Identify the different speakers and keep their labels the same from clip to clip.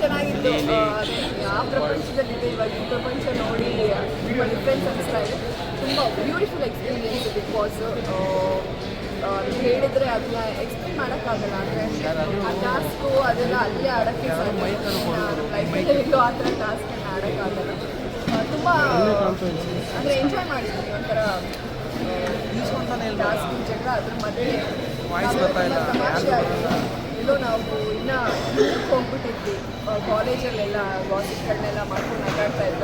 Speaker 1: ಚೆನ್ನಾಗಿತ್ತು. ಆ ಪ್ರಪಂಚದಲ್ಲಿದೆ ಇವಾಗ ಈ ಪ್ರಪಂಚ ನೋಡಿ ತುಂಬ ಡಿಫ್ರೆನ್ಸ್ ಅನಿಸ್ತಾ ಇದೆ. ತುಂಬ ಬ್ಯೂಟಿಫುಲ್ ಎಕ್ಸ್ಪೀರಿಯನ್ಸ್ ಬಿಗ್ ಬಾಸ್. ಹೇಳಿದರೆ ಅದನ್ನ ಎಕ್ಸ್ಪ್ಲೇನ್ ಮಾಡೋಕ್ಕಾಗಲ್ಲ. ಅಂದರೆ ಆ ಟಾಸ್ಕು ಅದೆಲ್ಲ ಅಲ್ಲೇ ಆಡೋಕ್ಕೆ ನಮ್ಮ ಲೈಫಲ್ಲಿ ಎಲ್ಲೂ ಆ ಥರ ಟಾಸ್ಕನ್ನು ಆಡೋಕ್ಕಾಗಲ್ಲ. ತುಂಬ ಅಂದರೆ ಎಂಜಾಯ್ ಮಾಡಿದ್ವಿ. ಒಂಥರ ಟಾಸ್ಕ್ ಜಗಳ ಅದ್ರ ಮಧ್ಯೆ ತಮಾಷೆ ಆಗಿದೆ. ಎಲ್ಲೋ ನಾವು ಇನ್ನೂ ಹೋಗ್ಬಿಟ್ಟಿದ್ವಿ ಕಾಲೇಜಲ್ಲೆಲ್ಲ ಗಾಸಿಪ್ಗಳನ್ನೆಲ್ಲ ಮಾಡ್ಕೊಂಡು ನಗಾಡ್ತಾ ಇದ್ದ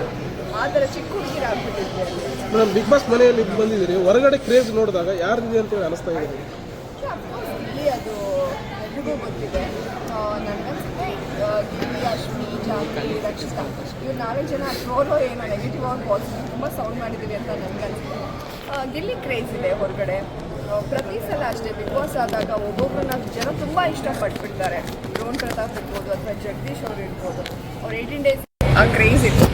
Speaker 1: ಆ ಥರ ಚಿಕ್ಕ ಹುಡುಗಿರು ಆಗ್ಬಿಟ್ಟಿದ್ವಿ ಅಲ್ಲಿ.
Speaker 2: ಮೇಡಮ್ ಬಿಗ್ ಬಾಸ್ ಮನೆಯಲ್ಲಿ ಬಂದಿದ್ದೀರಿ, ಹೊರಗಡೆ ಕ್ರೇಜ್ ನೋಡಿದಾಗ ಯಾರಿದೆ ಅಂತೇಳಿ ಅನಿಸ್ತಾ ಇದೆ?
Speaker 1: ಅಫ್ಕೋರ್ಸ್ ಇಲ್ಲಿ ಅದು ಎಲ್ರಿಗೂ ಗೊತ್ತಿದೆ. ನನಗನ್ಸುತ್ತೆ ಗಿಲ್ಲಿ, ಅಶ್ಮಿ, ಜಾನ್ವಿ, ರಕ್ಷಿತಾ ಇವ್ರು 4 ಜನ ಟ್ರೋಲೋ ಏನೋ ನೆಗೆಟಿವ್ ಆಗಿ ಪಾಸಿಟಿವ್ ತುಂಬ ಸೌಂಡ್ ಮಾಡಿದ್ದೀವಿ ಅಂತ ನನಗನ್ಸುತ್ತೆ. ಗಿಲ್ಲಿ ಕ್ರೇಜ್ ಇದೆ ಹೊರಗಡೆ. ಪ್ರತಿ ಸಲ ಅಷ್ಟೇ ಬಿಗ್ ಬಾಸ್ ಆದಾಗ ಒಬ್ಬೊಬ್ಬರನ್ನ ಜನ ತುಂಬ ಇಷ್ಟಪಟ್ಬಿಡ್ತಾರೆ. ಡ್ರೋನ್ ಪ್ರತಾಪ್ ಇರ್ಬೋದು ಅಥವಾ ಜಗದೀಶ್ ಅವ್ರು ಇರ್ಬೋದು. ಅವ್ರು 18 ಡೇಸ್ ಆ ಕ್ರೇಜ್ ಇತ್ತು.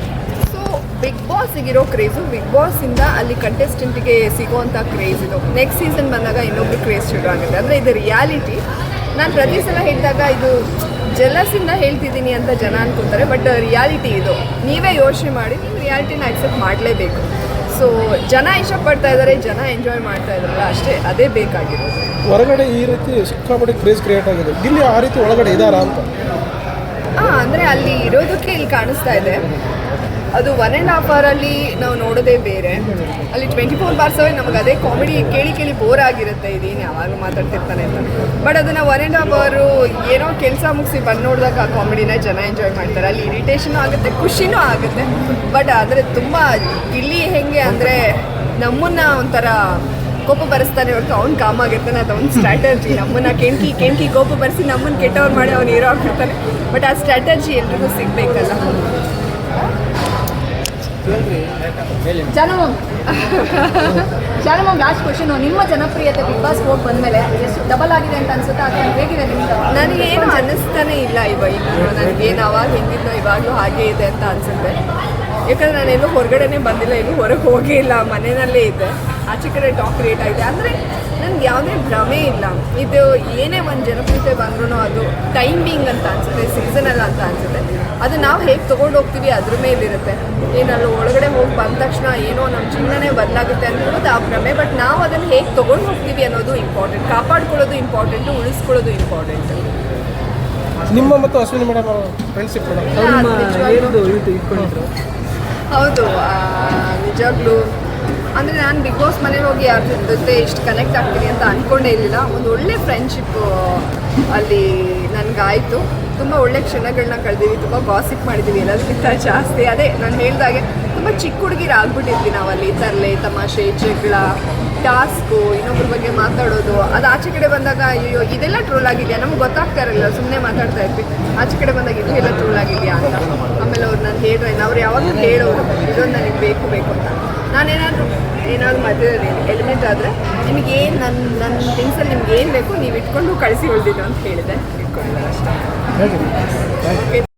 Speaker 1: ಸೊ ಬಿಗ್ ಬಾಸಿಗಿರೋ ಕ್ರೇಜು ಬಿಗ್ ಬಾಸಿಂದ ಅಲ್ಲಿ ಕಂಟೆಸ್ಟೆಂಟಿಗೆ ಸಿಗೋವಂಥ ಕ್ರೇಜ್ ಇದು. ನೆಕ್ಸ್ಟ್ ಸೀಸನ್ ಬಂದಾಗ ಇನ್ನೊಬ್ರು ಕ್ರೇಜ್ ಶುರು ಆಗುತ್ತೆ. ಅಂದರೆ ಇದು ರಿಯಾಲಿಟಿ. ನಾನು ಪ್ರತಿ ಸಲ ಹೇಳಿದಾಗ ಇದು ಜಲಸಿಂದ ಹೇಳ್ತಿದ್ದೀನಿ ಅಂತ ಜನ ಅನ್ಕೊತಾರೆ, ಬಟ್ ರಿಯಾಲಿಟಿ ಇದು. ನೀವೇ ಯೋಚನೆ ಮಾಡಿ, ನೀವು ರಿಯಾಲಿಟಿನ ಅಕ್ಸೆಪ್ಟ್ ಮಾಡಲೇಬೇಕು. ಸೊ ಜನ ಇಷ್ಟಪಡ್ತಾ ಇದ್ದಾರೆ, ಜನ ಎಂಜಾಯ್ ಮಾಡ್ತಾ ಇದ್ದಾರಲ್ಲ ಅಷ್ಟೇ, ಅದೇ ಬೇಕಾಗಿರೋದು.
Speaker 2: ಹೊರಗಡೆ ಈ ರೀತಿ ಸಿಕ್ಕಾಪಟ್ಟೆ ಕ್ರೇಜ್ ಕ್ರಿಯೇಟ್ ಆಗಿದೆ, ಗಿಲ್ಲಿ ಆ ರೀತಿ ಒಳಗಡೆ ಇದ್ದಾರಾ ಅಂತ?
Speaker 1: ಅಂದರೆ ಅಲ್ಲಿ ಇರೋದಕ್ಕೆ ಇಲ್ಲಿ ಕಾಣಿಸ್ತಾ ಇದೆ. ಅದು 1.5 ಅವರಲ್ಲಿ ನಾವು ನೋಡೋದೇ ಬೇರೆ. ಅಲ್ಲಿ 24/7 ನಮಗೆ ಅದೇ ಕಾಮಿಡಿ ಕೇಳಿ ಬೋರ್ ಆಗಿರುತ್ತೆ. ಇದೇನು ಯಾವಾಗಲೂ ಮಾತಾಡ್ತಿರ್ತಾನೆ ಅಂತ. ಬಟ್ ಅದನ್ನು 1.5 ಅವರು ಏನೋ ಕೆಲಸ ಮುಗಿಸಿ ಬಂದು ನೋಡಿದಾಗ ಆ ಕಾಮಿಡಿನ ಜನ ಎಂಜಾಯ್ ಮಾಡ್ತಾರೆ. ಅಲ್ಲಿ ಇರಿಟೇಷನು ಆಗುತ್ತೆ, ಖುಷಿನೂ ಆಗುತ್ತೆ. ಬಟ್ ಆದರೆ ತುಂಬ ಗಿಲ್ಲಿ ಹೆಂಗೆ ಅಂದರೆ ನಮ್ಮನ್ನು ಒಂಥರ ಕೋಪ ಬರೆಸ್ತಾನೆ ಹೊರತು ಅವ್ನು ಕಾಮ್ ಆಗಿರ್ತಾನೆ. ಅದು ಅವ್ನ ಸ್ಟ್ರಾಟರ್ಜಿ. ನಮ್ಮನ್ನು ಕೆಣಕಿ ಕೋಪ ಬರೆಸಿ ನಮ್ಮನ್ನು ಕೆಟ್ಟವ್ರು ಮಾಡಿ ಅವ್ನು ಹೀರೋ ಆಗ್ಬಿಡ್ತಾನೆ. ಬಟ್ ಆ ಸ್ಟ್ರಾಟರ್ಜಿ ಎಲ್ರಿಗೂ ಸಿಗಬೇಕಲ್ಲ.
Speaker 3: ಶಾನಮ್ ಲಾಸ್ಟ್ ಕ್ವಶನ್, ನಿಮ್ಮ ಜನಪ್ರಿಯತೆ ಬಿಗ್ ಬಾಸ್ ಹೋಗಿ ಬಂದಮೇಲೆ ಎಷ್ಟು ಡಬಲ್ ಆಗಿದೆ ಅಂತ ಅನ್ಸುತ್ತೆ ಅಥವಾ ಹೇಗಿದೆ ನಿಮ್ಗೆ?
Speaker 1: ನನಗೇನು ಅನ್ನಿಸ್ತಾನೆ ಇಲ್ಲ ಇವಾಗ. ನನಗೇನು ಅವಾಗ ಹೆಂಗಿದ್ದೋ ಇವಾಗಲೂ ಹಾಗೇ ಇದೆ ಅಂತ ಅನಿಸುತ್ತೆ. ಯಾಕಂದರೆ ನಾನೆಲ್ಲೂ ಹೊರಗಡೆನೇ ಬಂದಿಲ್ಲ, ಎಲ್ಲೂ ಹೊರಗೆ ಹೋಗೇ ಇಲ್ಲ, ಮನೆಯಲ್ಲೇ ಇದ್ದೆ. ಆಚೆ ಕಡೆ ಟಾಕ್ ಕ್ರಿಯೇಟ್ ಆಗಿದೆ. ಅಂದರೆ ನನಗೆ ಯಾವುದೇ ಭ್ರಮೆ ಇಲ್ಲ. ಇದು ಏನೇ ಒಂದು ಜನಪ್ರಿಯತೆ ಬಂದ್ರೂ ಅದು ಟೈಮಿಂಗ್ ಅಂತ ಅನಿಸುತ್ತೆ, ಸೀಸನಲ್ಲ ಅಂತ ಅನಿಸುತ್ತೆ. ಅದು ನಾವು ಹೇಗೆ ತೊಗೊಂಡು ಹೋಗ್ತೀವಿ ಅದ್ರ ಮೇಲಿರುತ್ತೆ. ಏನಲ್ಲಿ ಒಳಗಡೆ ಹೋಗಿ ಬಂದ ತಕ್ಷಣ ಏನೋ ನಮ್ಮ ಜೀವನನೇ ಬದಲಾಗುತ್ತೆ ಅನ್ನೋದು ಆ ಭ್ರಮೆ. ಬಟ್ ನಾವು ಅದನ್ನು ಹೇಗೆ ತೊಗೊಂಡು ಹೋಗ್ತೀವಿ ಅನ್ನೋದು ಇಂಪಾರ್ಟೆಂಟ್. ಕಾಪಾಡ್ಕೊಳ್ಳೋದು ಇಂಪಾರ್ಟೆಂಟು, ಉಳಿಸ್ಕೊಳ್ಳೋದು ಇಂಪಾರ್ಟೆಂಟ್.
Speaker 2: ನಿಮ್ಮ ಮತ್ತು ಅಶ್ವಿನಿ ಮೇಡಮ್ ಫ್ರೆಂಡ್ಶಿಪ್
Speaker 1: ಹೌದು, ನಿಜವಾಗ್ಲೂ ಅಂದರೆ ನಾನು ಬಿಗ್ ಬಾಸ್ ಮನೇಲಿ ಹೋಗಿ ಯಾರ ಜೊತೆ ಇಷ್ಟು ಕನೆಕ್ಟ್ ಆಗ್ತೀನಿ ಅಂತ ಅಂದ್ಕೊಂಡೇ ಇರಲಿಲ್ಲ. ಒಂದು ಒಳ್ಳೆ ಫ್ರೆಂಡ್ಶಿಪ್ಪು ಅಲ್ಲಿ ನನಗಾಯಿತು. ತುಂಬ ಒಳ್ಳೆ ಕ್ಷಣಗಳನ್ನ ಕಳೆದೀವಿ, ತುಂಬ ಗಾಸಿಪ್ ಮಾಡಿದ್ದೀವಿ ಎಲ್ಲದಕ್ಕಿಂತ ಜಾಸ್ತಿ. ಅದೇ ನಾನು ಹೇಳಿದಾಗೆ ತುಂಬ ಚಿಕ್ಕ ಹುಡುಗಿರು ಆಗ್ಬಿಟ್ಟಿದ್ವಿ ನಾವಲ್ಲಿ. ತರಲೆ, ತಮಾಷೆ, ಜಗಳ, ಟಾಸ್ಕು, ಇನ್ನೊಬ್ರ ಬಗ್ಗೆ ಮಾತಾಡೋದು. ಅದು ಆಚೆ ಕಡೆ ಬಂದಾಗ ಅಯ್ಯೋ ಇದೆಲ್ಲ ಟ್ರೋಲ್ ಆಗಿದೆಯಾ ನಮ್ಗೆ ಗೊತ್ತಾಗ್ತಾ ಇರಲಿಲ್ಲ, ಸುಮ್ಮನೆ ಮಾತಾಡ್ತಾ ಇದ್ವಿ. ಆಚೆ ಕಡೆ ಬಂದಾಗ ಇದು ಎಲ್ಲ ಟ್ರೋಲ್ ಆಗಿದೆಯಾ ಅಂತ. ಆಮೇಲೆ ಅವ್ರು ನಾನು ಹೇಳಿದ್ರೆ ಅವ್ರು ಯಾವಾಗಲೂ ಹೇಳೋರು ಇದೊಂದು ನನಗೆ ಬೇಕು ಅಂತ. ನಾನೇನಾದರೂ ಮಧ್ಯದಲ್ಲಿ ಎಲಿಮೆಂಟ್ ಆದರೆ ನಿಮಗೇನು ನನ್ನ ಥಿಂಗ್ಸಲ್ಲಿ ನಿಮ್ಗೆ ಏನು ಬೇಕು ನೀವು ಇಟ್ಕೊಂಡು ಕಳಿಸಿ ಉಳಿದಿದ್ದು ಅಂತ ಹೇಳಿದೆ. ಇಟ್ಕೊಂಡು ಅಷ್ಟೇ.